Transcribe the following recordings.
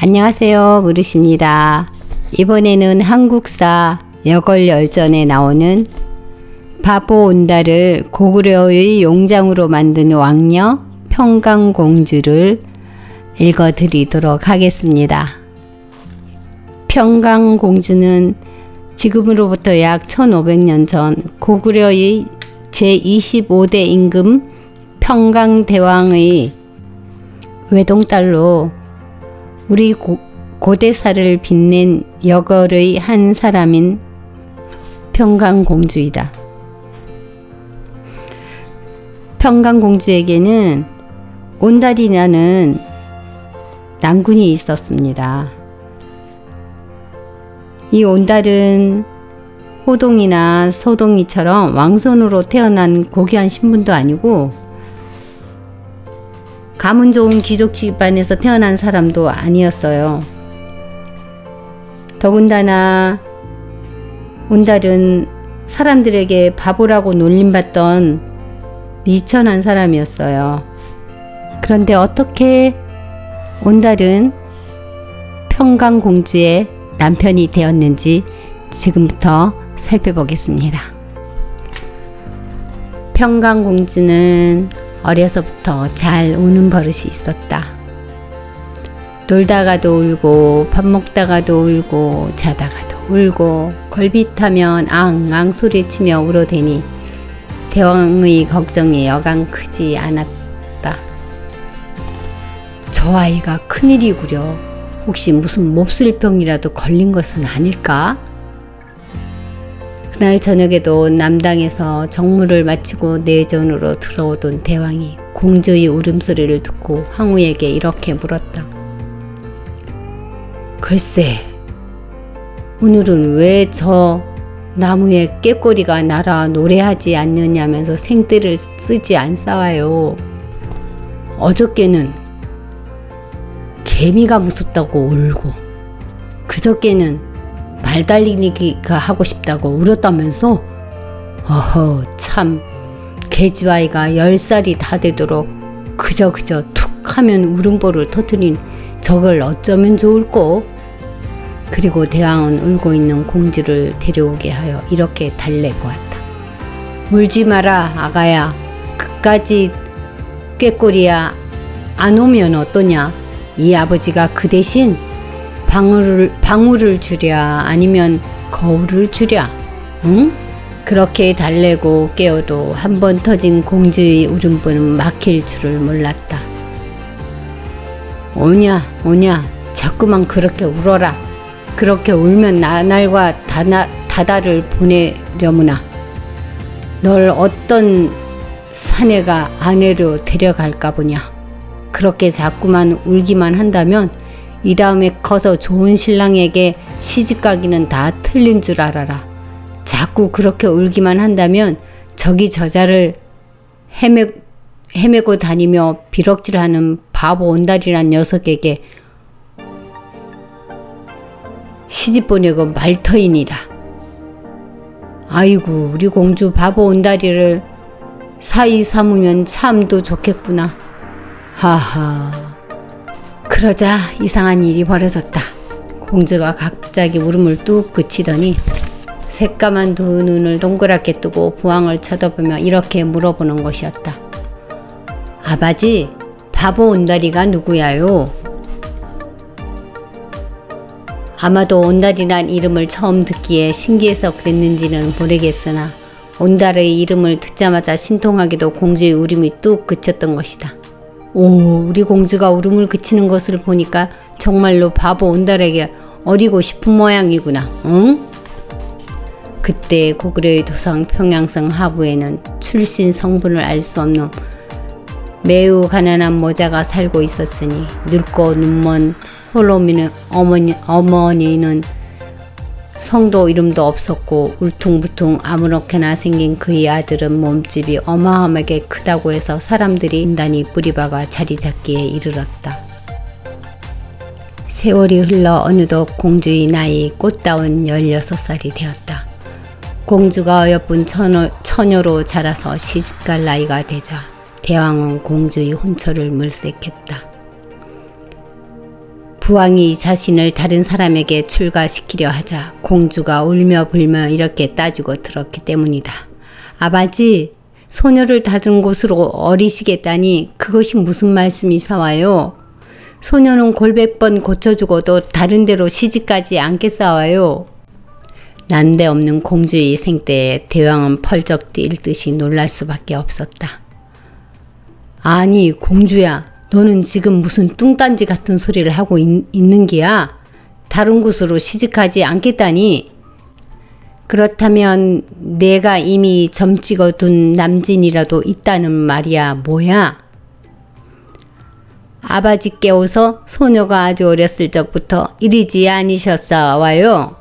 안녕하세요, 무릇입니다. 이번에는 한국사 여걸열전에 나오는 바보 온달을 고구려의 용장으로 만든 왕녀 평강공주를 읽어드리도록 하겠습니다. 평강공주는 지금으로부터 약 1500년 전 고구려의 제25대 임금 평강대왕의 외동딸로 우리 고대사를 빛낸 여걸의 한 사람인 평강공주이다. 평강공주에게는 온달이라는 난군이 있었습니다. 이 온달은 호동이나 소동이처럼 왕손으로 태어난 고귀한 신분도 아니고 가문 좋은 귀족 집안에서 태어난 사람도 아니었어요. 더군다나 온달은 사람들에게 바보라고 놀림받던 미천한 사람이었어요. 그런데 어떻게 온달은 평강공주의 남편이 되었는지 지금부터 살펴보겠습니다. 평강공주는 어려서부터 잘 우는 버릇이 있었다. 놀다가도 울고 밥 먹다가도 울고 자다가도 울고 걸핏하면 앙앙 소리치며 울어대니 대왕의 걱정이 여간 크지 않았다. 저 아이가 큰일이구려. 혹시 무슨 몹쓸병이라도 걸린 것은 아닐까? 그날 저녁에도 남당에서 정무를 마치고 내전으로 들어오던 대왕이 공주의 울음소리를 듣고 항우에게 이렇게 물었다. 글쎄, 오늘은 왜 저 나무에 꾀꼬리가 날아 노래하지 않느냐면서 생떼를 쓰지 않사와요. 어저께는 개미가 무섭다고 울고 그저께는 말달리기가 하고 싶다고 울었다면서? 어허, 참 계집아이가 10살이 다 되도록 그저 툭 하면 울음보를 터뜨린 저걸 어쩌면 좋을꼬? 그리고 대왕은 울고 있는 공주를 데려오게 하여 이렇게 달래보았다. 울지 마라 아가야. 그까지 꾀꼬리야 안 오면 어떠냐? 이 아버지가 그 대신 방울을 주랴 아니면 거울을 주랴. 응? 그렇게 달래고 깨워도 한 번 터진 공주의 울음보는 막힐 줄을 몰랐다. 오냐 자꾸만 그렇게 울어라. 그렇게 울면 나날과 다다를 보내려무나. 널 어떤 사내가 아내로 데려갈까 보냐. 그렇게 자꾸만 울기만 한다면 이 다음에 커서 좋은 신랑에게 시집가기는 다 틀린 줄 알아라. 자꾸 그렇게 울기만 한다면 저기 저자를 헤매고 다니며 비럭질하는 바보 온달이란 녀석에게 시집 보내고 말터이니라. 아이고, 우리 공주 바보 온달이를 사이 삼으면 참도 좋겠구나. 하하. 그러자 이상한 일이 벌어졌다. 공주가 갑자기 울음을 뚝 그치더니 새까만 두 눈을 동그랗게 뜨고 부왕을 쳐다보며 이렇게 물어보는 것이었다. 아바지, 바보 온달이가 누구야요? 아마도 온달이란 이름을 처음 듣기에 신기해서 그랬는지는 모르겠으나 온달의 이름을 듣자마자 신통하게도 공주의 울음이 뚝 그쳤던 것이다. 오, 우리 공주가 울음을 그치는 것을 보니까 정말로 바보 온달에게 어리고 싶은 모양이구나. 응? 그때 고구려의 도성 평양성 하부에는 출신 성분을 알 수 없는 매우 가난한 모자가 살고 있었으니 늙고 눈먼 홀로미는 어머니는 성도 이름도 없었고 울퉁불퉁 아무렇게나 생긴 그의 아들은 몸집이 어마어마하게 크다고 해서 사람들이 인단히 뿌리박아 자리 잡기에 이르렀다. 세월이 흘러 어느덧 공주의 나이 꽃다운 16살이 되었다. 공주가 어여쁜 처녀로 자라서 시집갈 나이가 되자 대왕은 공주의 혼처를 물색했다. 부왕이 자신을 다른 사람에게 출가시키려 하자 공주가 울며 불며 이렇게 따지고 들었기 때문이다. 아버지, 소녀를 다른 곳으로 어리시겠다니 그것이 무슨 말씀이사와요? 소녀는 골백번 고쳐주고도 다른 데로 시집가지 않겠사와요. 난데없는 공주의 생때에 대왕은 펄쩍 뛸 듯이 놀랄 수밖에 없었다. 아니 공주야, 너는 지금 무슨 뚱딴지 같은 소리를 하고 있는 기야? 다른 곳으로 시집가지 않겠다니? 그렇다면 내가 이미 점 찍어둔 남진이라도 있다는 말이야 뭐야? 아버지께서 소녀가 아주 어렸을 적부터 이리지 아니셨사와요.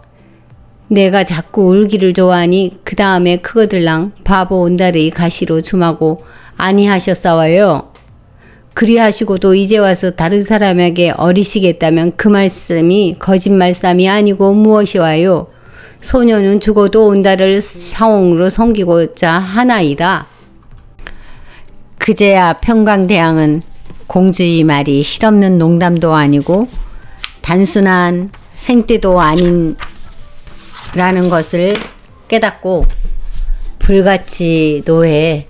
내가 자꾸 울기를 좋아하니 그 다음에 그거들랑 바보 온달의 가시로 줌하고 아니하셨사와요. 그리하시고도 이제 와서 다른 사람에게 어리시겠다면 그 말씀이 거짓말씀이 아니고 무엇이와요. 소녀는 죽어도 온달을 사홍으로 섬기고자 하나이다. 그제야 평강대왕은 공주의 말이 실없는 농담도 아니고 단순한 생떼도 아닌 라는 것을 깨닫고 불같이 노해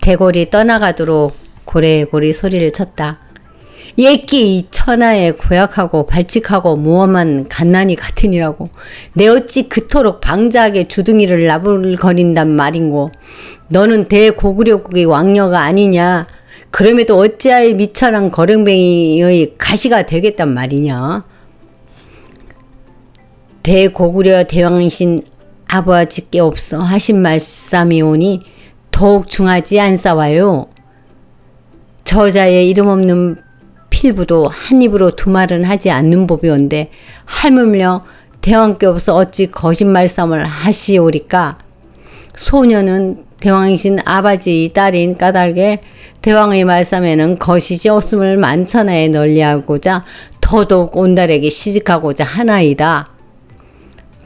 대궐이 떠나가도록 고래고래 소리를 쳤다. 예끼 이 천하에 고약하고 발칙하고 무엄한 갓난이 같으니라고 내 어찌 그토록 방자하게 주둥이를 나불거린단 말인고. 너는 대고구려국의 왕녀가 아니냐. 그럼에도 어찌하여 미천한 거렁뱅이의 가시가 되겠단 말이냐. 대고구려 대왕이신 아버지께 없어 하신 말씀이 오니 더욱 중하지 않사와요. 저자의 이름 없는 필부도 한 입으로 두 말은 하지 않는 법이온데 할물며 대왕께 없어 어찌 거짓말씀을 하시오리까. 소녀는 대왕이신 아버지의 딸인 까닭에 대왕의 말씀에는 거시지 없음을 만천하에 널리하고자 더더욱 온달에게 시집하고자 하나이다.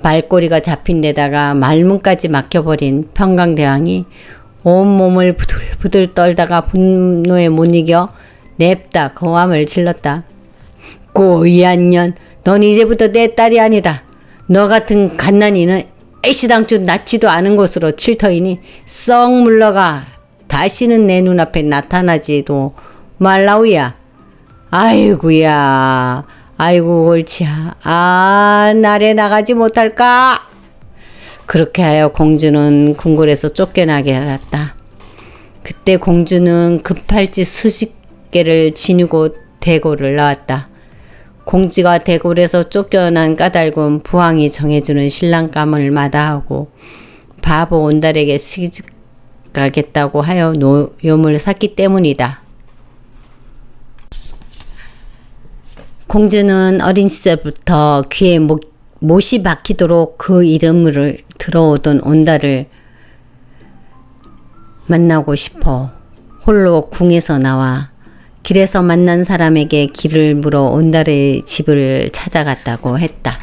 말꼬리가 잡힌 데다가 말문까지 막혀버린 평강대왕이 온몸을 부들부들 떨다가 분노에 못 이겨 냅다 거함을 질렀다. 고이한 년, 넌 이제부터 내 딸이 아니다. 너 같은 갓난이는 애시당초 낳지도 않은 곳으로 칠터이니 썩 물러가 다시는 내 눈앞에 나타나지도 말라우야. 아이고야, 아이고 옳지야. 아, 날에 나가지 못할까? 그렇게 하여 공주는 궁궐에서 쫓겨나게 하였다. 그때 공주는 급할지 수십 개를 지니고 대궐을 나왔다. 공주가 대궐에서 쫓겨난 까닭은 부왕이 정해주는 신랑감을 마다하고 바보 온달에게 시집가겠다고 하여 노염을 샀기 때문이다. 공주는 어린 시절부터 귀에 못이 박히도록 그 이름을 들어오던 온달을 만나고 싶어 홀로 궁에서 나와 길에서 만난 사람에게 길을 물어 온달의 집을 찾아갔다고 했다.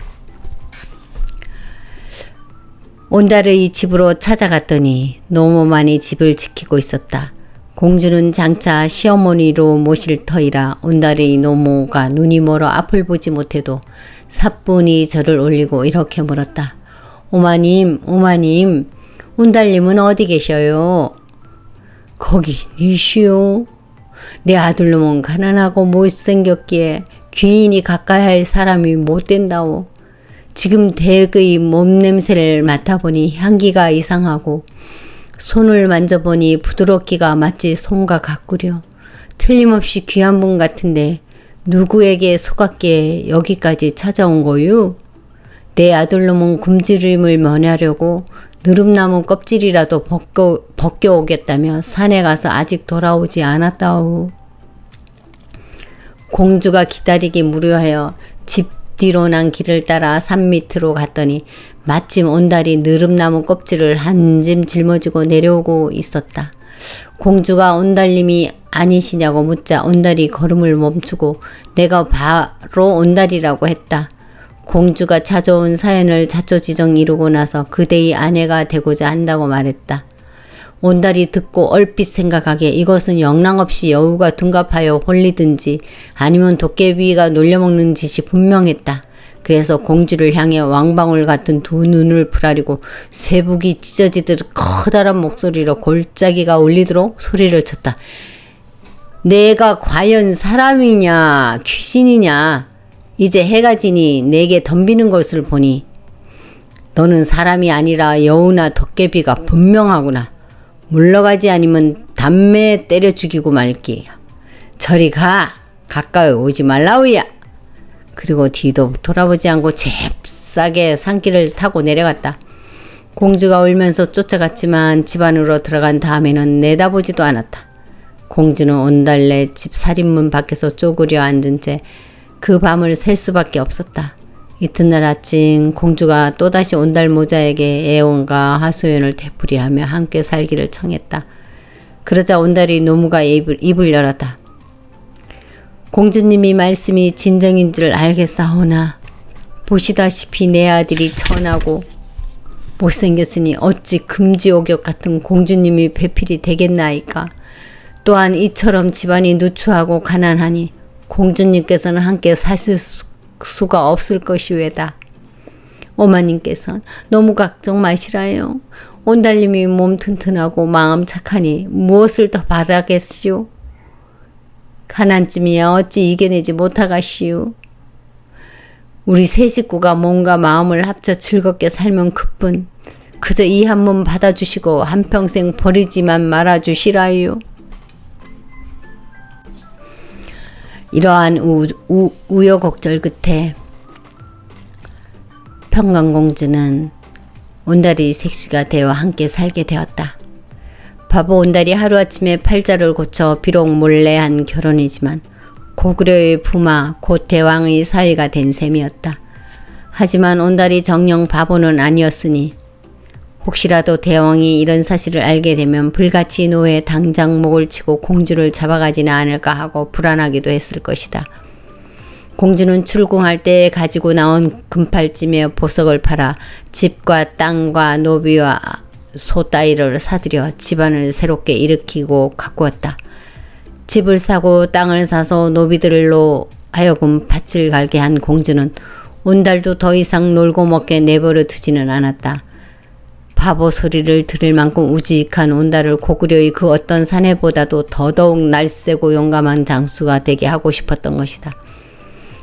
온달의 집으로 찾아갔더니 노모만이 집을 지키고 있었다. 공주는 장차 시어머니로 모실 터이라 온달의 노모가 눈이 멀어 앞을 보지 못해도 사뿐히 절을 올리고 이렇게 물었다. 오마님, 오마님, 온달님은 어디 계셔요? 거기 니시오. 내 아들놈은 가난하고 못생겼기에 귀인이 가까이 할 사람이 못 된다오. 지금 댁의 몸냄새를 맡아보니 향기가 이상하고 손을 만져보니 부드럽기가 마치 솜과 같구려. 틀림없이 귀한 분 같은데 누구에게 속았기에 여기까지 찾아온 거유? 내 아들놈은 굶주림을 면하려고 느릅나무 껍질이라도 벗겨오겠다며 산에 가서 아직 돌아오지 않았다오. 공주가 기다리기 무료하여 집 뒤로 난 길을 따라 산 밑으로 갔더니 마침 온달이 느릅나무 껍질을 한 짐 짊어지고 내려오고 있었다. 공주가 온달님이 아니시냐고 묻자 온달이 걸음을 멈추고 내가 바로 온달이라고 했다. 공주가 찾아온 사연을 자초지종 이루고 나서 그대의 아내가 되고자 한다고 말했다. 온달이 듣고 얼핏 생각하기에 이것은 영랑없이 여우가 둔갑하여 홀리든지 아니면 도깨비가 놀려먹는 짓이 분명했다. 그래서 공주를 향해 왕방울 같은 두 눈을 부라리고 쇠북이 찢어지듯 커다란 목소리로 골짜기가 울리도록 소리를 쳤다. 내가 과연 사람이냐 귀신이냐. 이제 해가 지니 내게 덤비는 것을 보니 너는 사람이 아니라 여우나 도깨비가 분명하구나. 물러가지 않으면 담매에 때려 죽이고 말기. 저리 가. 가까이 오지 말라우야. 그리고 뒤도 돌아보지 않고 잽싸게 산길을 타고 내려갔다. 공주가 울면서 쫓아갔지만 집 안으로 들어간 다음에는 내다보지도 않았다. 공주는 온달래 집 살인문 밖에서 쪼그려 앉은 채 그 밤을 셀 수밖에 없었다. 이튿날 아침 공주가 또다시 온달 모자에게 애원과 하소연을 되풀이하며 함께 살기를 청했다. 그러자 온달이 노무가 입을 열었다. 공주님이 말씀이 진정인 줄 알겠사오나 보시다시피 내 아들이 천하고 못생겼으니 어찌 금지옥역 같은 공주님이 배필이 되겠나이까. 또한 이처럼 집안이 누추하고 가난하니 공주님께서는 함께 사실 수가 없을 것이외다. 어머님께서는 너무 걱정 마시라요. 온달님이 몸 튼튼하고 마음 착하니 무엇을 더 바라겠시오. 가난쯤이야 어찌 이겨내지 못하가시오. 우리 세 식구가 몸과 마음을 합쳐 즐겁게 살면 그뿐. 그저 이 한 몸 받아주시고 한평생 버리지만 말아주시라요. 이러한 우여곡절 끝에 평강공주는 온달이 색시가 되어 함께 살게 되었다. 바보 온달이 하루아침에 팔자를 고쳐 비록 몰래 한 결혼이지만 고구려의 부마 곧 대왕의 사위가 된 셈이었다. 하지만 온달이 정녕 바보는 아니었으니 혹시라도 대왕이 이런 사실을 알게 되면 불같이 노에 당장 목을 치고 공주를 잡아가지는 않을까 하고 불안하기도 했을 것이다. 공주는 출궁할 때 가지고 나온 금팔찌며 보석을 팔아 집과 땅과 노비와 소 따위를 사들여 집안을 새롭게 일으키고 가꾸었다. 집을 사고 땅을 사서 노비들로 하여금 밭을 갈게 한 공주는 온달도 더 이상 놀고 먹게 내버려 두지는 않았다. 바보 소리를 들을 만큼 우직한 온달을 고구려의 그 어떤 사내보다도 더더욱 날쌔고 용감한 장수가 되게 하고 싶었던 것이다.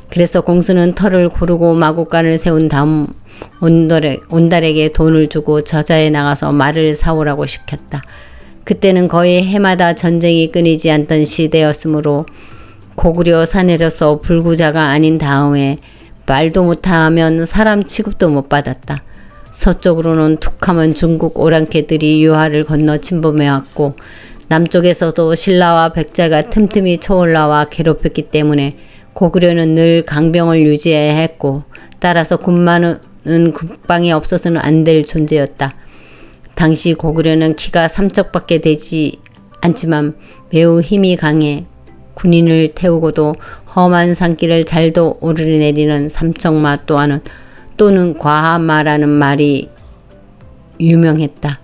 그래서 공수는 터를 고르고 마구간을 세운 다음 온달에게 돈을 주고 저자에 나가서 말을 사오라고 시켰다. 그때는 거의 해마다 전쟁이 끊이지 않던 시대였으므로 고구려 사내로서 불구자가 아닌 다음에 말도 못하면 사람 취급도 못 받았다. 서쪽으로는 툭하면 중국 오랑캐들이 유화를 건너 침범해왔고 남쪽에서도 신라와 백자가 틈틈이 쳐올라와 괴롭혔기 때문에 고구려는 늘 강병을 유지해야 했고 따라서 군마는 국방이 없어서는 안 될 존재였다. 당시 고구려는 키가 3척밖에 되지 않지만 매우 힘이 강해 군인을 태우고도 험한 산길을 잘도 오르내리는 삼척마 또는 과하마라는 말이 유명했다.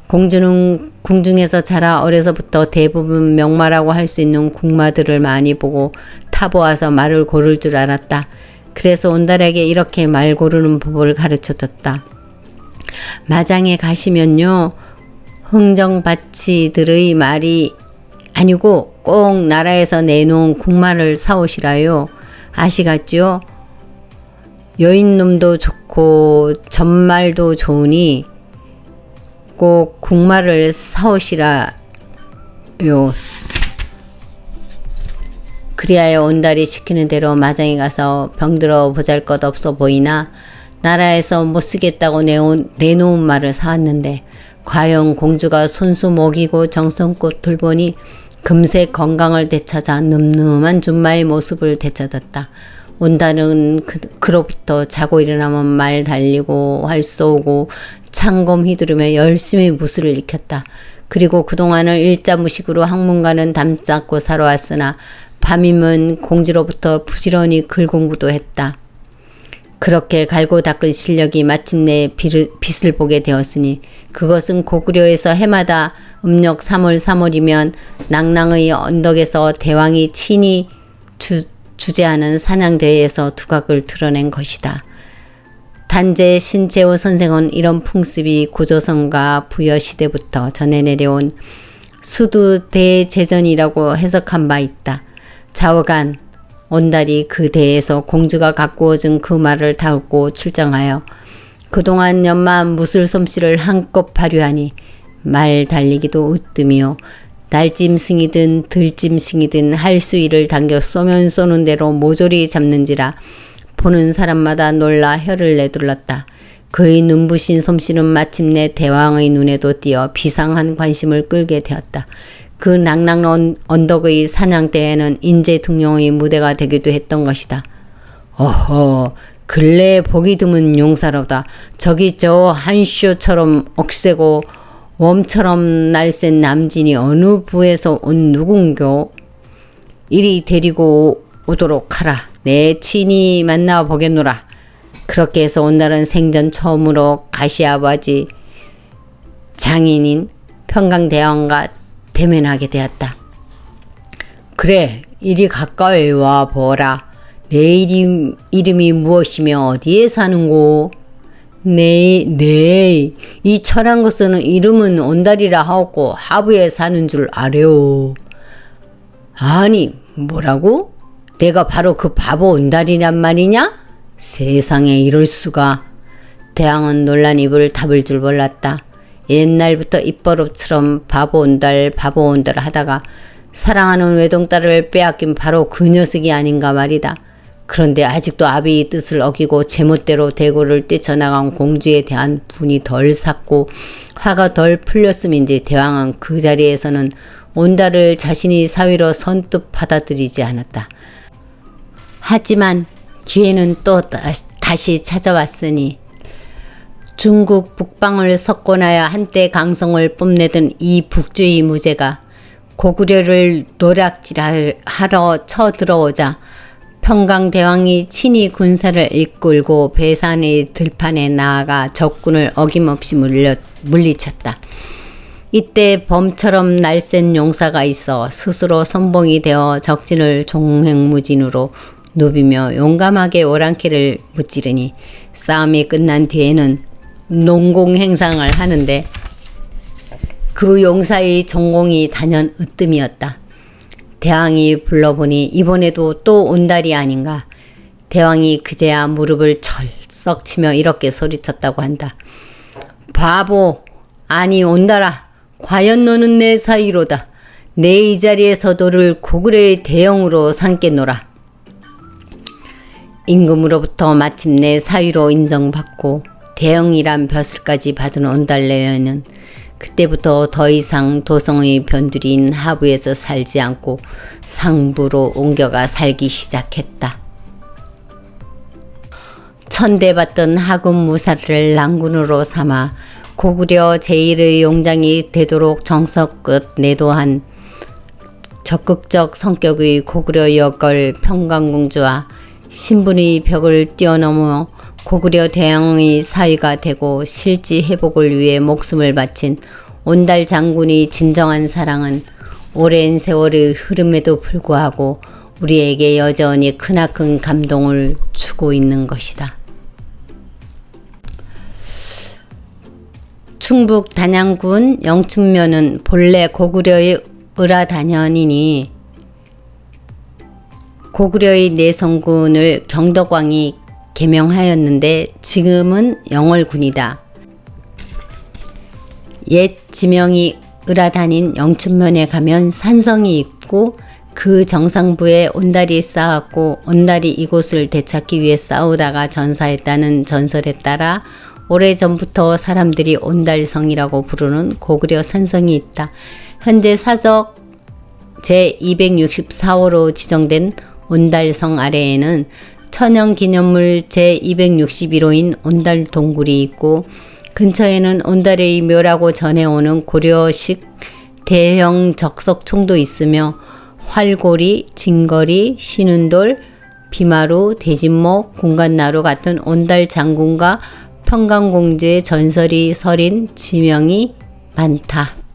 공주는 궁중에서 자라 어려서부터 대부분 명마라고 할 수 있는 궁마들을 많이 보고 타보아서 말을 고를 줄 알았다. 그래서 온달에게 이렇게 말 고르는 법을 가르쳐줬다. 마장에 가시면요, 흥정바치들의 말이 아니고 꼭 나라에서 내놓은 궁마를 사오시라요. 아시겠죠? 여인놈도 좋고 전말도 좋으니 꼭 궁마를 사오시라요. 그리하여 온달이 시키는 대로 마장에 가서 병들어 보잘것없어 보이나 나라에서 못쓰겠다고 내놓은 말을 사왔는데 과연 공주가 손수 먹이고 정성껏 돌보니 금세 건강을 되찾아 늠름한 준마의 모습을 되찾았다. 온달은 그로부터 자고 일어나면 말 달리고 활 쏘고 창검 휘두르며 열심히 무술을 익혔다. 그리고 그동안은 일자무식으로 학문가는 담쌓고 살아왔으나 밤이면 공주로부터 부지런히 글 공부도 했다. 그렇게 갈고 닦은 실력이 마침내 빛을 보게 되었으니 그것은 고구려에서 해마다 음력 3월 3월이면 낭랑의 언덕에서 대왕이 친히 주재하는 사냥대회에서 두각을 드러낸 것이다. 단재 신재호 선생은 이런 풍습이 고조선과 부여시대부터 전해 내려온 수두 대제전이라고 해석한 바 있다. 좌우간 온달이 그 대에서 공주가 갖고 준 그 말을 타고 출정하여 그동안 연마한 무술 솜씨를 한껏 발휘하니 말 달리기도 으뜸이요 날짐승이든 들짐승이든 할 수 일을 당겨 쏘면 쏘는 대로 모조리 잡는지라 보는 사람마다 놀라 혀를 내둘렀다. 그의 눈부신 솜씨는 마침내 대왕의 눈에도 띄어 비상한 관심을 끌게 되었다. 그 낭랑 언덕의 사냥대회는 인제둥룡의 무대가 되기도 했던 것이다. 어허, 근래에 보기 드문 용사로다. 저기 저 한쇼처럼 억세고 웜처럼 날쌘 남진이 어느 부에서 온 누군교? 이리 데리고 오도록 하라. 내 친히 만나 보겠노라. 그렇게 해서 온날은 생전 처음으로 가시아버지 장인인 평강대왕과 대면하게 되었다. 그래, 이리 가까이 와 보라. 내 이름이 무엇이며 어디에 사는고? 네, 이 철한 것은 이름은 온달이라 하옵고 하부에 사는 줄 아래오. 아니, 뭐라고? 내가 바로 그 바보 온달이란 말이냐? 세상에 이럴 수가. 대왕은 놀란 입을 답을 줄 몰랐다. 옛날부터 입버릇처럼 바보 온달 하다가 사랑하는 외동딸을 빼앗긴 바로 그 녀석이 아닌가 말이다. 그런데 아직도 아비의 뜻을 어기고 제멋대로 대고를 뛰쳐나간 공주에 대한 분이 덜 샀고 화가 덜 풀렸음인지 대왕은 그 자리에서는 온달을 자신이 사위로 선뜻 받아들이지 않았다. 하지만 기회는 또 다시 찾아왔으니 중국 북방을 석권하여 한때 강성을 뽐내던 이 북주의 무제가 고구려를 노략질하러 쳐들어오자 평강대왕이 친히 군사를 이끌고 배산의 들판에 나아가 적군을 어김없이 물리쳤다. 이때 범처럼 날쌘 용사가 있어 스스로 선봉이 되어 적진을 종횡무진으로 누비며 용감하게 오랑캐를 무찌르니 싸움이 끝난 뒤에는 농공행상을 하는데 그 용사의 전공이 단연 으뜸이었다. 대왕이 불러보니 이번에도 또 온달이 아닌가. 대왕이 그제야 무릎을 철썩 치며 이렇게 소리쳤다고 한다. 바보, 아니 온달아, 과연 너는 내 사위로다. 내 이 자리에서 너를 고구려의 대영으로 삼겠노라. 임금으로부터 마침내 사위로 인정받고 대영이란 벼슬까지 받은 온달래여는 그때부터 더 이상 도성의 변두리인 하부에서 살지 않고 상부로 옮겨가 살기 시작했다. 천대받던 하급 무사를 낭군으로 삼아 고구려 제1의 용장이 되도록 정성껏 내도한 적극적 성격의 고구려 여걸 평강공주와 신분의 벽을 뛰어넘어 고구려 대왕의 사위가 되고 실지 회복을 위해 목숨을 바친 온달 장군의 진정한 사랑은 오랜 세월의 흐름에도 불구하고 우리에게 여전히 크나큰 감동을 주고 있는 것이다. 충북 단양군 영춘면은 본래 고구려의 을하단현이니 고구려의 내성군을 경덕왕이 개명하였는데 지금은 영월군이다. 옛 지명이 을하단인 영춘면에 가면 산성이 있고 그 정상부에 온달이 쌓았고 온달이 이곳을 되찾기 위해 싸우다가 전사했다는 전설에 따라 오래전부터 사람들이 온달성이라고 부르는 고구려 산성이 있다. 현재 사적 제264호로 지정된 온달성 아래에는 천연기념물 제261호인 온달동굴이 있고 근처에는 온달의 묘라고 전해오는 고려식 대형 적석총도 있으며 활고리, 진거리, 쉬는돌, 비마루, 대진목, 공간나루 같은 온달 장군과 평강공주의 전설이 서린 지명이 많다.